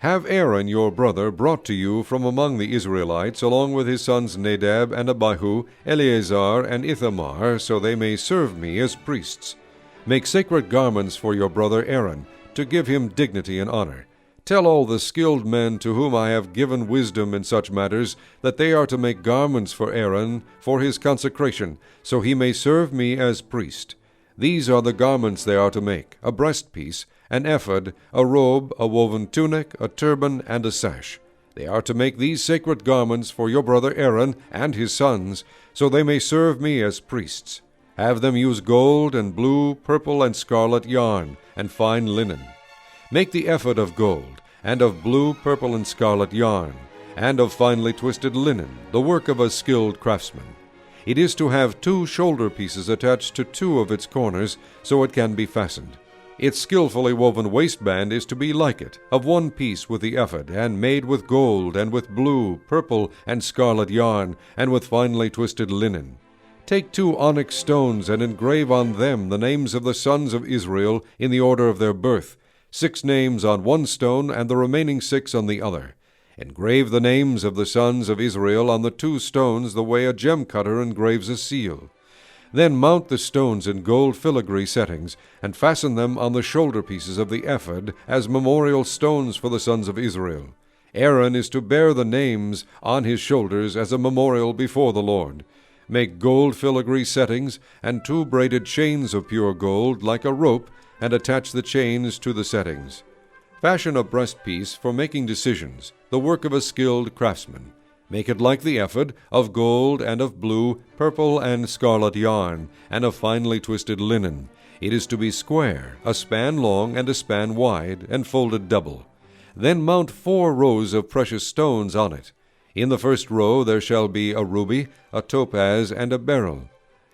Have Aaron your brother brought to you from among the Israelites, along with his sons Nadab and Abihu, Eleazar and Ithamar, so they may serve me as priests. Make sacred garments for your brother Aaron, to give him dignity and honor. Tell all the skilled men to whom I have given wisdom in such matters, that they are to make garments for Aaron for his consecration, so he may serve me as priest. These are the garments they are to make: a breastpiece, an ephod, a robe, a woven tunic, a turban, and a sash. They are to make these sacred garments for your brother Aaron and his sons, so they may serve me as priests. Have them use gold and blue, purple, and scarlet yarn, and fine linen. Make the ephod of gold, and of blue, purple, and scarlet yarn, and of finely twisted linen, the work of a skilled craftsman. It is to have 2 shoulder pieces attached to 2 of its corners, so it can be fastened. Its skillfully woven waistband is to be like it, of 1 piece with the ephod, and made with gold, and with blue, purple, and scarlet yarn, and with finely twisted linen. Take 2 onyx stones, and engrave on them the names of the sons of Israel in the order of their birth, 6 names on 1 stone, and the remaining 6 on the other. Engrave the names of the sons of Israel on the 2 stones the way a gem cutter engraves a seal. Then mount the stones in gold filigree settings, and fasten them on the shoulder pieces of the ephod as memorial stones for the sons of Israel. Aaron is to bear the names on his shoulders as a memorial before the Lord. Make gold filigree settings, and 2 braided chains of pure gold, like a rope, and attach the chains to the settings. Fashion a breastpiece for making decisions, the work of a skilled craftsman. Make it like the ephod, of gold and of blue, purple, and scarlet yarn, and of finely twisted linen. It is to be square, a span long and a span wide, and folded double. Then mount 4 rows of precious stones on it. In the first row there shall be a ruby, a topaz, and a beryl.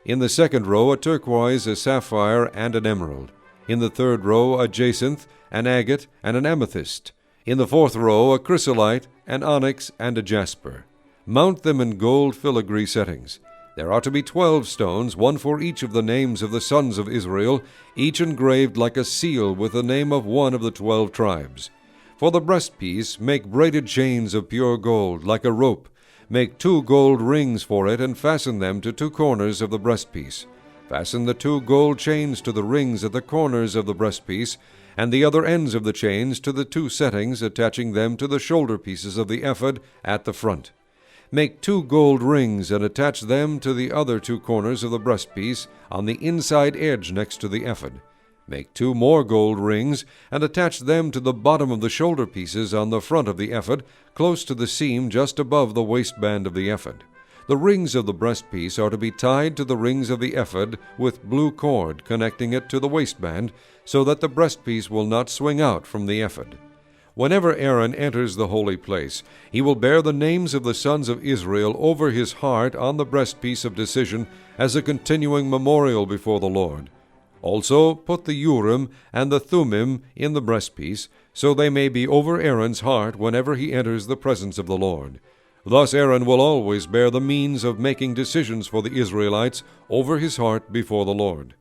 In the second row a turquoise, a sapphire, and an emerald. In the third row a jacinth, an agate, and an amethyst. In the fourth row a chrysolite, an onyx, and a jasper. Mount them in gold filigree settings. There are to be 12 stones, 1 for each of the names of the sons of Israel, each engraved like a seal with the name of one of the 12 tribes. For the breastpiece make braided chains of pure gold, like a rope. Make 2 gold rings for it, and fasten them to 2 corners of the breastpiece. Fasten the 2 gold chains to the rings at the corners of the breastpiece, and the other ends of the chains to the 2 settings, attaching them to the shoulder pieces of the ephod at the front. Make 2 gold rings, and attach them to the other 2 corners of the breastpiece on the inside edge next to the ephod. Make 2 more gold rings, and attach them to the bottom of the shoulder pieces on the front of the ephod, close to the seam just above the waistband of the ephod. The rings of the breastpiece are to be tied to the rings of the ephod with blue cord connecting it to the waistband, so that the breastpiece will not swing out from the ephod. Whenever Aaron enters the holy place, he will bear the names of the sons of Israel over his heart on the breastpiece of decision as a continuing memorial before the Lord. Also put the Urim and the Thummim in the breastpiece, so they may be over Aaron's heart whenever he enters the presence of the Lord. Thus Aaron will always bear the means of making decisions for the Israelites over his heart before the Lord.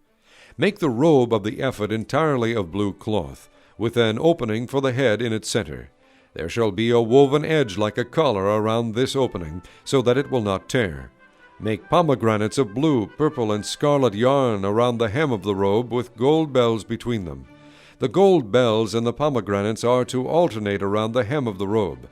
Make the robe of the ephod entirely of blue cloth, with an opening for the head in its center. There shall be a woven edge like a collar around this opening, so that it will not tear. Make pomegranates of blue, purple, and scarlet yarn around the hem of the robe, with gold bells between them. The gold bells and the pomegranates are to alternate around the hem of the robe.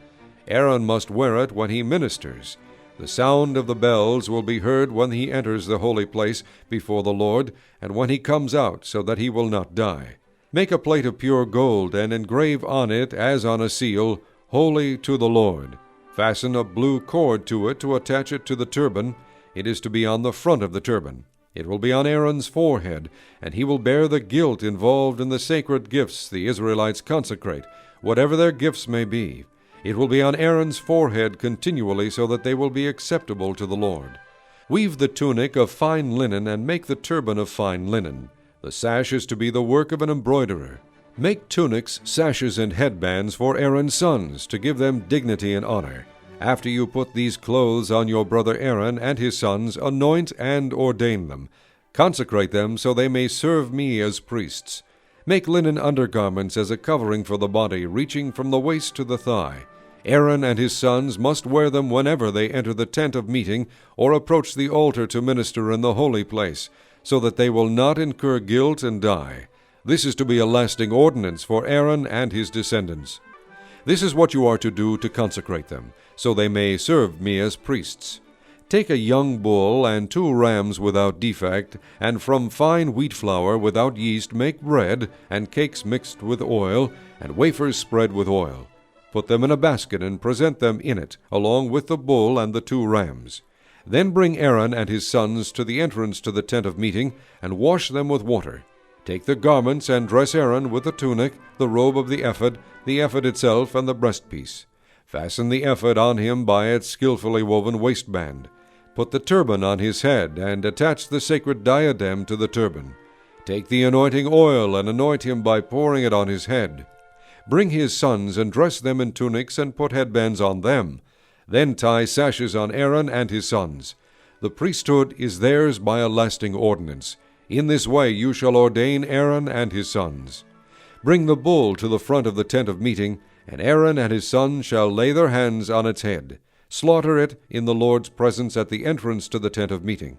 Aaron must wear it when he ministers. The sound of the bells will be heard when he enters the holy place before the Lord, and when he comes out, so that he will not die. Make a plate of pure gold, and engrave on it, as on a seal, Holy to the Lord. Fasten a blue cord to it to attach it to the turban. It is to be on the front of the turban. It will be on Aaron's forehead, and he will bear the guilt involved in the sacred gifts the Israelites consecrate, whatever their gifts may be. It will be on Aaron's forehead continually, so that they will be acceptable to the Lord. Weave the tunic of fine linen, and make the turban of fine linen. The sash is to be the work of an embroiderer. Make tunics, sashes, and headbands for Aaron's sons, to give them dignity and honor. After you put these clothes on your brother Aaron and his sons, anoint and ordain them. Consecrate them so they may serve me as priests. Make linen undergarments as a covering for the body, reaching from the waist to the thigh. Aaron and his sons must wear them whenever they enter the tent of meeting or approach the altar to minister in the holy place, so that they will not incur guilt and die. This is to be a lasting ordinance for Aaron and his descendants. This is what you are to do to consecrate them, so they may serve me as priests. Take a young bull and 2 rams without defect, and from fine wheat flour without yeast make bread, and cakes mixed with oil, and wafers spread with oil. Put them in a basket and present them in it, along with the bull and the 2 rams. Then bring Aaron and his sons to the entrance to the tent of meeting, and wash them with water. Take the garments and dress Aaron with the tunic, the robe of the ephod itself, and the breastpiece. Fasten the ephod on him by its skillfully woven waistband. Put the turban on his head, and attach the sacred diadem to the turban. Take the anointing oil, and anoint him by pouring it on his head. Bring his sons, and dress them in tunics, and put headbands on them. Then tie sashes on Aaron and his sons. The priesthood is theirs by a lasting ordinance. In this way you shall ordain Aaron and his sons. Bring the bull to the front of the tent of meeting, and Aaron and his sons shall lay their hands on its head. Slaughter it in the Lord's presence at the entrance to the tent of meeting.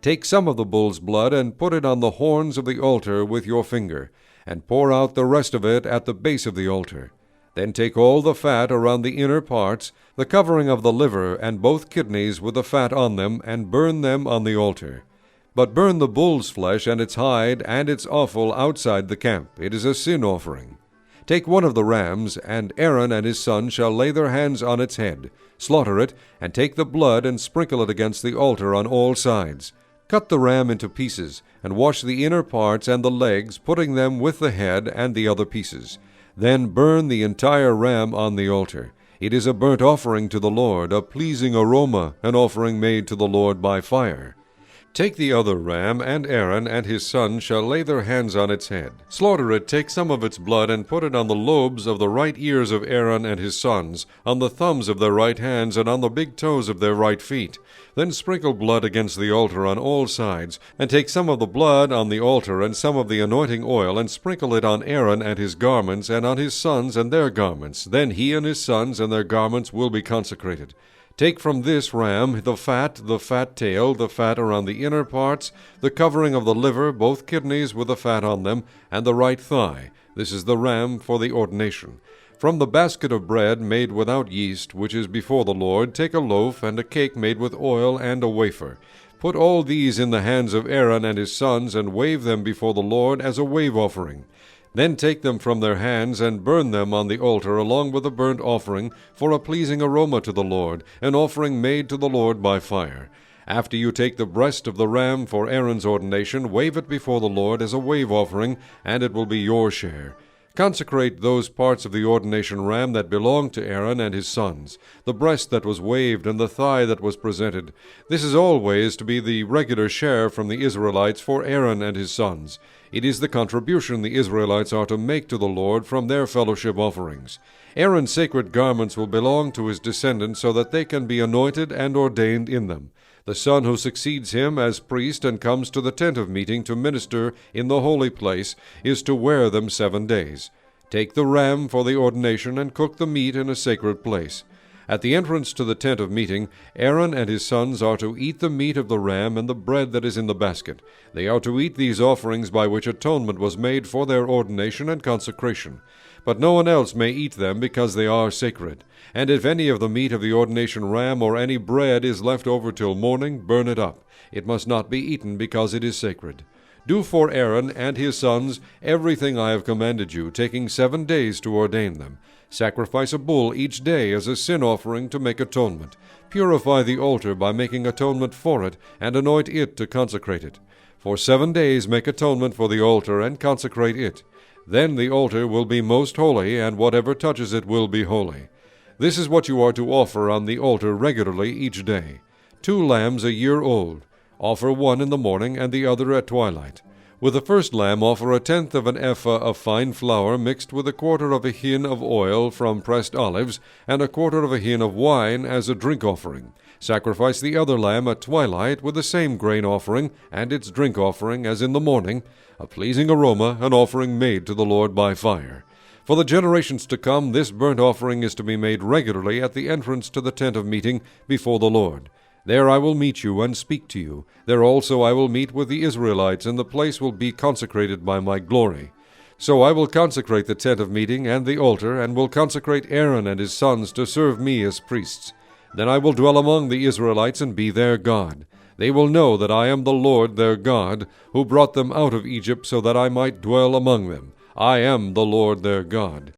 Take some of the bull's blood and put it on the horns of the altar with your finger, and pour out the rest of it at the base of the altar. Then take all the fat around the inner parts, the covering of the liver and both kidneys with the fat on them, and burn them on the altar. But burn the bull's flesh and its hide and its offal outside the camp. It is a sin offering. Take one of the rams, and Aaron and his sons shall lay their hands on its head. Slaughter it, and take the blood and sprinkle it against the altar on all sides. Cut the ram into pieces, and wash the inner parts and the legs, putting them with the head and the other pieces. Then burn the entire ram on the altar. It is a burnt offering to the Lord, a pleasing aroma, an offering made to the Lord by fire. Take the other ram, and Aaron and his sons shall lay their hands on its head. Slaughter it, take some of its blood, and put it on the lobes of the right ears of Aaron and his sons, on the thumbs of their right hands, and on the big toes of their right feet. Then sprinkle blood against the altar on all sides, and take some of the blood on the altar, and some of the anointing oil, and sprinkle it on Aaron and his garments, and on his sons and their garments. Then he and his sons and their garments will be consecrated. Take from this ram the fat tail, the fat around the inner parts, the covering of the liver, both kidneys with the fat on them, and the right thigh. This is the ram for the ordination. From the basket of bread made without yeast, which is before the Lord, take a loaf, and a cake made with oil, and a wafer. Put all these in the hands of Aaron and his sons, and wave them before the Lord as a wave offering. Then take them from their hands, and burn them on the altar along with the burnt offering, for a pleasing aroma to the Lord, an offering made to the Lord by fire. After you take the breast of the ram for Aaron's ordination, wave it before the Lord as a wave offering, and it will be your share. Consecrate those parts of the ordination ram that belong to Aaron and his sons, the breast that was waved and the thigh that was presented. This is always to be the regular share from the Israelites for Aaron and his sons. It is the contribution the Israelites are to make to the Lord from their fellowship offerings. Aaron's sacred garments will belong to his descendants so that they can be anointed and ordained in them. The son who succeeds him as priest and comes to the tent of meeting to minister in the holy place is to wear them 7 days. Take the ram for the ordination and cook the meat in a sacred place. At the entrance to the tent of meeting, Aaron and his sons are to eat the meat of the ram and the bread that is in the basket. They are to eat these offerings by which atonement was made for their ordination and consecration. But no one else may eat them because they are sacred. And if any of the meat of the ordination ram or any bread is left over till morning, burn it up. It must not be eaten because it is sacred. Do for Aaron and his sons everything I have commanded you, taking 7 days to ordain them. Sacrifice a bull each day as a sin offering to make atonement. Purify the altar by making atonement for it, and anoint it to consecrate it. For 7 days make atonement for the altar, and consecrate it. Then the altar will be most holy, and whatever touches it will be holy. This is what you are to offer on the altar regularly each day. 2 lambs a year old. Offer one in the morning and the other at twilight. With the first lamb offer a tenth of an ephah of fine flour mixed with a quarter of a hin of oil from pressed olives, and a quarter of a hin of wine as a drink offering. Sacrifice the other lamb at twilight with the same grain offering and its drink offering as in the morning, a pleasing aroma, an offering made to the Lord by fire. For the generations to come, this burnt offering is to be made regularly at the entrance to the tent of meeting before the Lord. There I will meet you and speak to you. There also I will meet with the Israelites, and the place will be consecrated by my glory. So I will consecrate the tent of meeting and the altar, and will consecrate Aaron and his sons to serve me as priests. Then I will dwell among the Israelites and be their God. They will know that I am the Lord their God, who brought them out of Egypt so that I might dwell among them. I am the Lord their God.